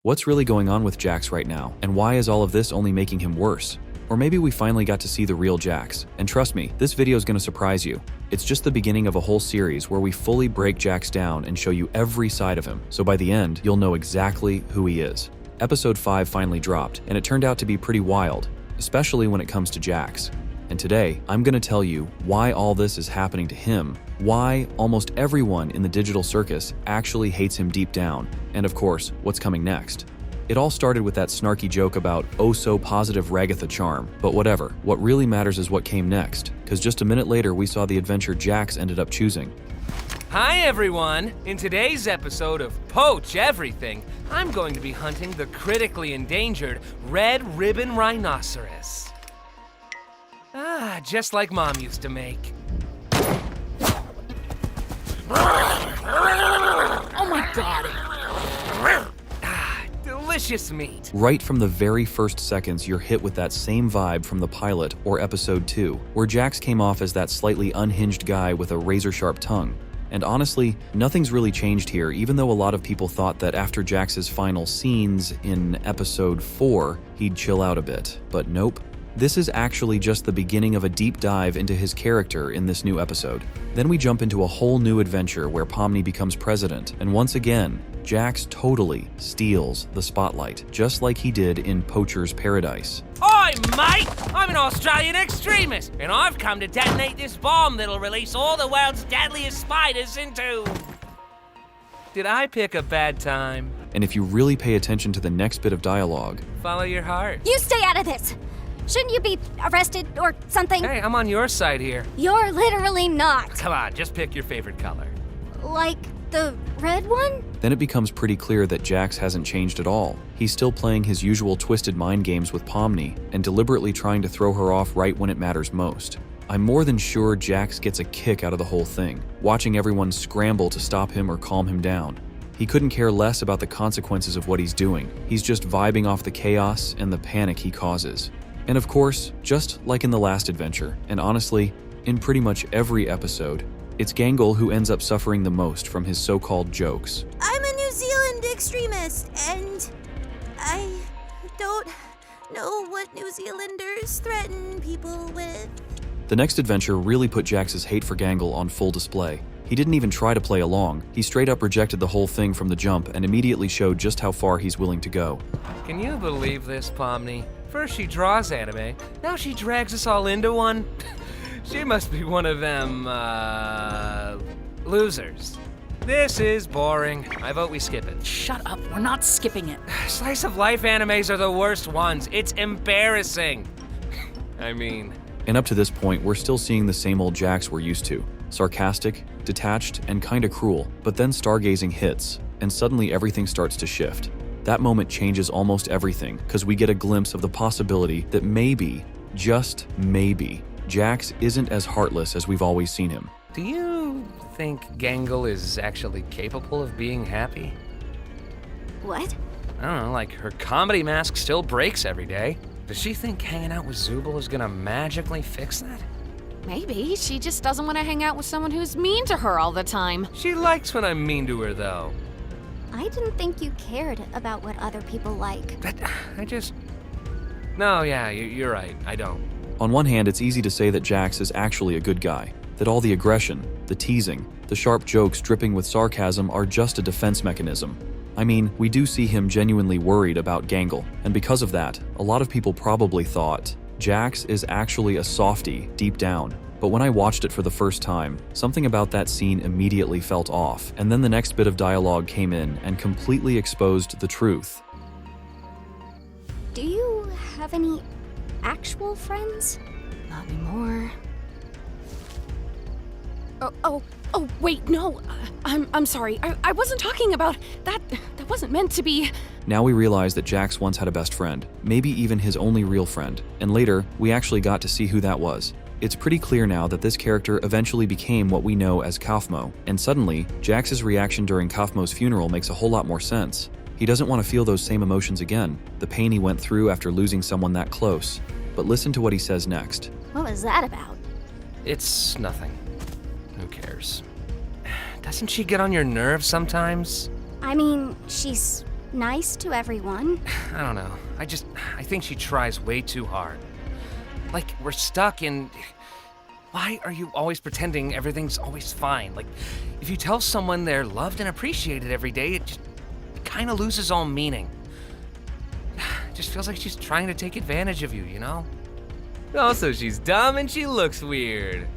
What's really going on with Jax right now, and why is all of this only making him worse? Or maybe we finally got to see the real Jax. And trust me, this video is going to surprise you. It's just the beginning of a whole series where we fully break Jax down and show you every side of him. So by the end, you'll know exactly who he is. Episode 5 finally dropped, and it turned out to be pretty wild, especially when it comes to Jax. And today, I'm going to tell you why all this is happening to him, why almost everyone in the digital circus actually hates him deep down, and of course, what's coming next. It all started with that snarky joke about oh-so-positive Ragatha charm, but whatever. What really matters is what came next, because just a minute later we saw the adventure Jax ended up choosing. Hi everyone! In today's episode of Poach Everything, I'm going to be hunting the critically endangered red ribbon rhinoceros. Just like Mom used to make. Oh my God! Delicious meat. Right from the very first seconds, you're hit with that same vibe from the pilot or episode 2, where Jax came off as that slightly unhinged guy with a razor-sharp tongue. And honestly, nothing's really changed here, even though a lot of people thought that after Jax's final scenes in episode 4, he'd chill out a bit. But nope. This is actually just the beginning of a deep dive into his character in this new episode. Then we jump into a whole new adventure where Pomni becomes president, and once again, Jax totally steals the spotlight, just like he did in Poacher's Paradise. Oi, mate! I'm an Australian extremist, and I've come to detonate this bomb that'll release all the world's deadliest spiders into... Did I pick a bad time? And if you really pay attention to the next bit of dialogue... Follow your heart. You stay out of this! Shouldn't you be arrested or something? Hey, I'm on your side here. You're literally not. Come on, just pick your favorite color. Like the red one? Then it becomes pretty clear that Jax hasn't changed at all. He's still playing his usual twisted mind games with Pomni and deliberately trying to throw her off right when it matters most. I'm more than sure Jax gets a kick out of the whole thing, watching everyone scramble to stop him or calm him down. He couldn't care less about the consequences of what he's doing. He's just vibing off the chaos and the panic he causes. And of course, just like in the last adventure, and honestly, in pretty much every episode, it's Gangle who ends up suffering the most from his so-called jokes. I'm a New Zealand extremist, and I don't know what New Zealanders threaten people with. The next adventure really put Jax's hate for Gangle on full display. He didn't even try to play along. He straight up rejected the whole thing from the jump and immediately showed just how far he's willing to go. Can you believe this, Pomni? First she draws anime, now she drags us all into one? She must be one of them, losers. This is boring. I vote we skip it. Shut up, we're not skipping it. Slice of life animes are the worst ones. It's embarrassing. I mean... And up to this point, we're still seeing the same old Jax we're used to. Sarcastic, detached, and kinda cruel. But then stargazing hits, and suddenly everything starts to shift. That moment changes almost everything, because we get a glimpse of the possibility that maybe, just maybe, Jax isn't as heartless as we've always seen him. Do you think Gangle is actually capable of being happy? What? I don't know, like her comedy mask still breaks every day. Does she think hanging out with Zubul is gonna magically fix that? Maybe she just doesn't want to hang out with someone who's mean to her all the time. She likes when I'm mean to her, though. I didn't think you cared about what other people like. No, yeah, you're right, I don't. On one hand, it's easy to say that Jax is actually a good guy, that all the aggression, the teasing, the sharp jokes dripping with sarcasm are just a defense mechanism. I mean, we do see him genuinely worried about Gangle, and because of that, a lot of people probably thought Jax is actually a softie deep down. But when I watched it for the first time, something about that scene immediately felt off, and then the next bit of dialogue came in and completely exposed the truth. Do you have any actual friends? Not anymore. Oh, wait, no. I'm sorry. I wasn't talking about that. That wasn't meant to be. Now we realize that Jax once had a best friend, maybe even his only real friend, and later, we actually got to see who that was. It's pretty clear now that this character eventually became what we know as Kaufmo, and suddenly, Jax's reaction during Kaufmo's funeral makes a whole lot more sense. He doesn't want to feel those same emotions again, the pain he went through after losing someone that close. But listen to what he says next. What was that about? It's nothing. Who cares? Doesn't she get on your nerves sometimes? I mean, she's nice to everyone. I don't know. I think she tries way too hard. Like, we're stuck in... Why are you always pretending everything's always fine? Like, if you tell someone they're loved and appreciated every day, it kind of loses all meaning. It just feels like she's trying to take advantage of you, you know? Also, she's dumb and she looks weird.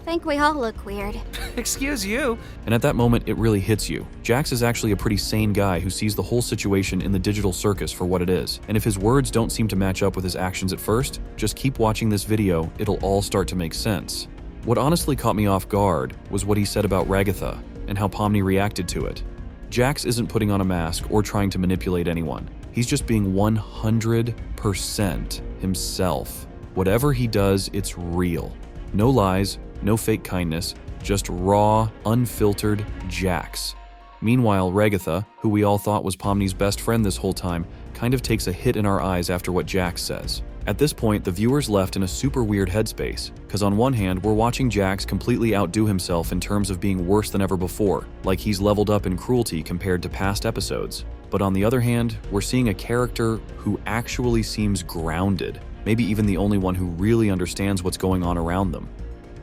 Think we all look weird. Excuse you. And at that moment, it really hits you. Jax is actually a pretty sane guy who sees the whole situation in the digital circus for what it is. And if his words don't seem to match up with his actions at first, just keep watching this video, it'll all start to make sense. What honestly caught me off guard was what he said about Ragatha and how Pomni reacted to it. Jax isn't putting on a mask or trying to manipulate anyone. He's just being 100% himself. Whatever he does, it's real. No lies, no fake kindness, just raw, unfiltered Jax. Meanwhile, Ragatha, who we all thought was Pomni's best friend this whole time, kind of takes a hit in our eyes after what Jax says. At this point, the viewer's left in a super weird headspace, because on one hand, we're watching Jax completely outdo himself in terms of being worse than ever before, like he's leveled up in cruelty compared to past episodes. But on the other hand, we're seeing a character who actually seems grounded, maybe even the only one who really understands what's going on around them.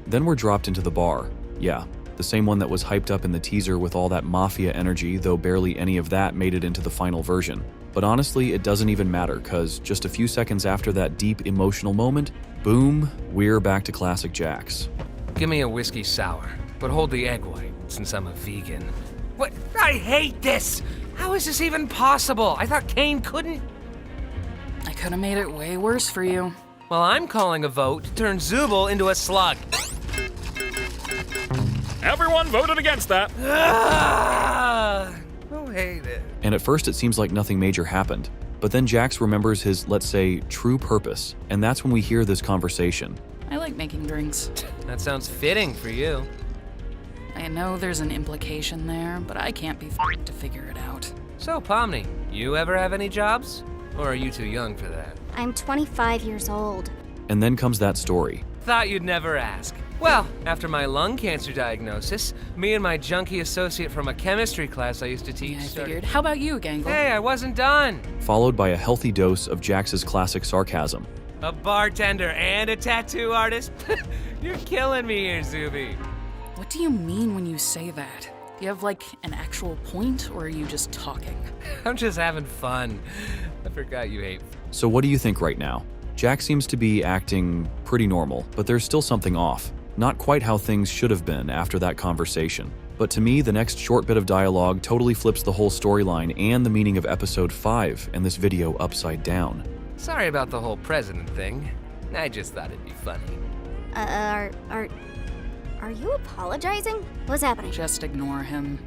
Then we're dropped into the bar. Yeah, the same one that was hyped up in the teaser with all that mafia energy, though barely any of that made it into the final version. But honestly, it doesn't even matter, cause just a few seconds after that deep emotional moment, boom, we're back to classic Jax. Give me a whiskey sour, but hold the egg white, since I'm a vegan. What? I hate this! How is this even possible? I thought Kane couldn't... I could have made it way worse for you. Well, I'm calling a vote to turn Zubul into a slug. Everyone voted against that. Who hate it? And at first it seems like nothing major happened, but then Jax remembers his, let's say, true purpose, and that's when we hear this conversation. I like making drinks. That sounds fitting for you. I know there's an implication there, but I can't be to figure it out. So, Pomni, you ever have any jobs? Or are you too young for that? I'm 25 years old. And then comes that story. Thought you'd never ask. Well, after my lung cancer diagnosis, me and my junkie associate from a chemistry class I used to teach Yeah, I started- figured. How about you, Gangle? Hey, I wasn't done. Followed by a healthy dose of Jax's classic sarcasm. A bartender and a tattoo artist? You're killing me here, Zuby. What do you mean when you say that? Do you have, like, an actual point, or are you just talking? I'm just having fun. I forgot you hate. So what do you think right now? Jax seems to be acting pretty normal, but there's still something off. Not quite how things should have been after that conversation. But to me, the next short bit of dialogue totally flips the whole storyline and the meaning of episode 5 and this video upside down. Sorry about the whole president thing. I just thought it'd be funny. Are you apologizing? What's happening? Just ignore him.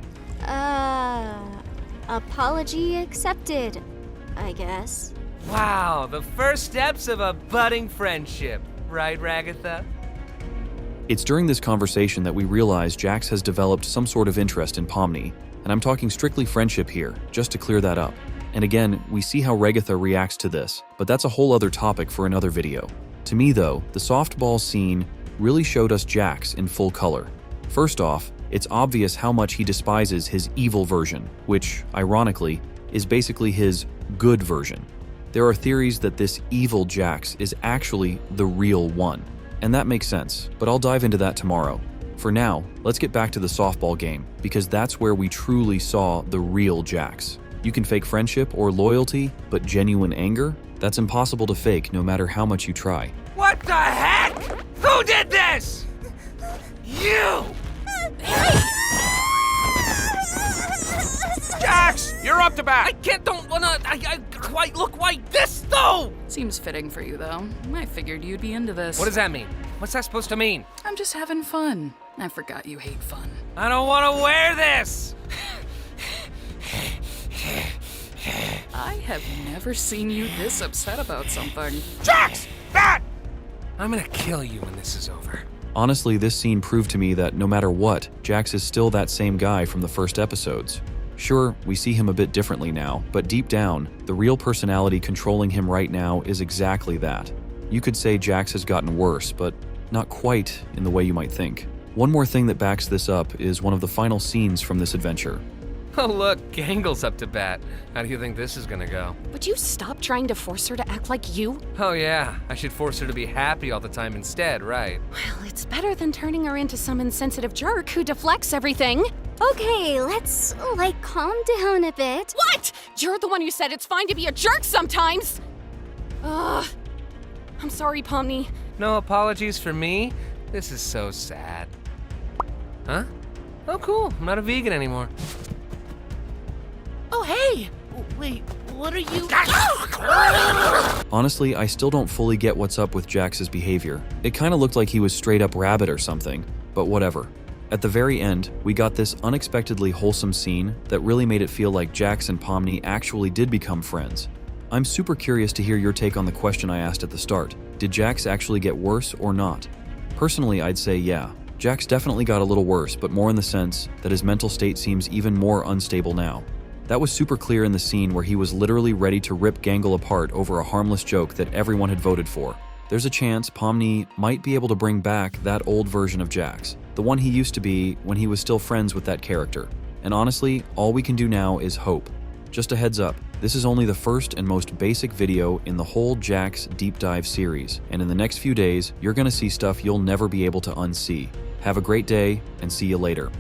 Apology accepted, I guess. Wow, the first steps of a budding friendship, right, Ragatha? It's during this conversation that we realize Jax has developed some sort of interest in Pomni, and I'm talking strictly friendship here, just to clear that up. And again, we see how Ragatha reacts to this, but that's a whole other topic for another video. To me though, the softball scene really showed us Jax in full color. First off, it's obvious how much he despises his evil version, which, ironically, is basically his good version. There are theories that this evil Jax is actually the real one. And that makes sense, but I'll dive into that tomorrow. For now, let's get back to the softball game, because that's where we truly saw the real Jax. You can fake friendship or loyalty, but genuine anger? That's impossible to fake no matter how much you try. What the heck? Who did this? You! Jax, you're up to bat. Don't wanna quite look like this though! Seems fitting for you, though. I figured you'd be into this. What does that mean? What's that supposed to mean? I'm just having fun. I forgot you hate fun. I don't wanna wear this! I have never seen you this upset about something. Jax, bat. I'm gonna kill you when this is over. Honestly, this scene proved to me that no matter what, Jax is still that same guy from the first episodes. Sure, we see him a bit differently now, but deep down, the real personality controlling him right now is exactly that. You could say Jax has gotten worse, but not quite in the way you might think. One more thing that backs this up is one of the final scenes from this adventure. Oh look, Gangle's up to bat. How do you think this is gonna go? Would you stop trying to force her to act like you? Oh yeah, I should force her to be happy all the time instead, right? Well, it's better than turning her into some insensitive jerk who deflects everything. Okay, let's, calm down a bit. What? You're the one who said it's fine to be a jerk sometimes! Ugh. I'm sorry, Pomni. No apologies for me? This is so sad. Huh? Oh cool, I'm not a vegan anymore. Oh, hey! Wait, what are you? Honestly, I still don't fully get what's up with Jax's behavior. It kinda looked like he was straight up rabid or something, but whatever. At the very end, we got this unexpectedly wholesome scene that really made it feel like Jax and Pomni actually did become friends. I'm super curious to hear your take on the question I asked at the start. Did Jax actually get worse or not? Personally, I'd say yeah. Jax definitely got a little worse, but more in the sense that his mental state seems even more unstable now. That was super clear in the scene where he was literally ready to rip Gangle apart over a harmless joke that everyone had voted for. There's a chance Pomni might be able to bring back that old version of Jax, the one he used to be when he was still friends with that character. And honestly, all we can do now is hope. Just a heads up, this is only the first and most basic video in the whole Jax Deep Dive series, and in the next few days, you're gonna see stuff you'll never be able to unsee. Have a great day, and see you later.